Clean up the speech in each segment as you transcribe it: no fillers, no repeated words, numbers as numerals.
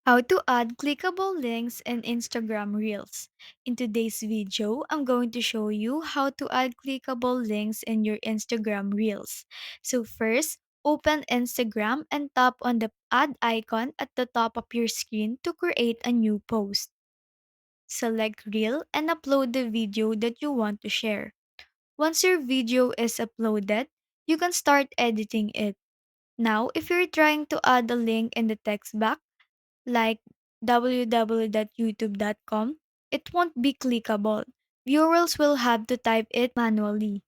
How to add clickable links in Instagram Reels. In today's video, I'm going to show you how to add clickable links in your Instagram Reels. So first, open Instagram and tap on the add icon at the top of your screen to create a new post. Select Reel and upload the video that you want to share. Once your video is uploaded, you can start editing it. Now, if you're trying to add a link in the text box, like www.youtube.com, it won't be clickable. Viewers will have to type it manually.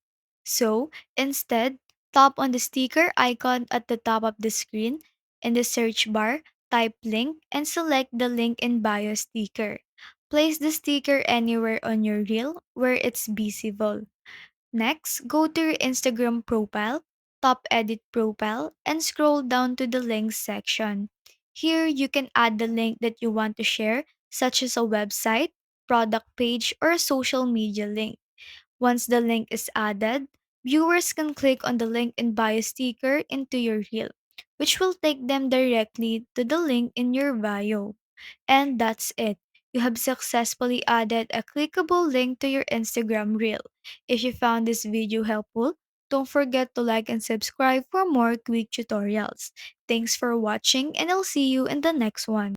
So, instead, tap on the sticker icon at the top of the screen. In the search bar, type link and select the link in bio sticker. Place the sticker anywhere on your reel where it's visible. Next, go to your Instagram profile, tap Edit Profile, and scroll down to the Links section. Here, you can add the link that you want to share, such as a website, product page, or a social media link. Once the link is added, viewers can click on the link in bio sticker into your reel, which will take them directly to the link in your bio. And that's it. You have successfully added a clickable link to your Instagram reel. If you found this video helpful, don't forget to like and subscribe for more quick tutorials. Thanks for watching, and I'll see you in the next one.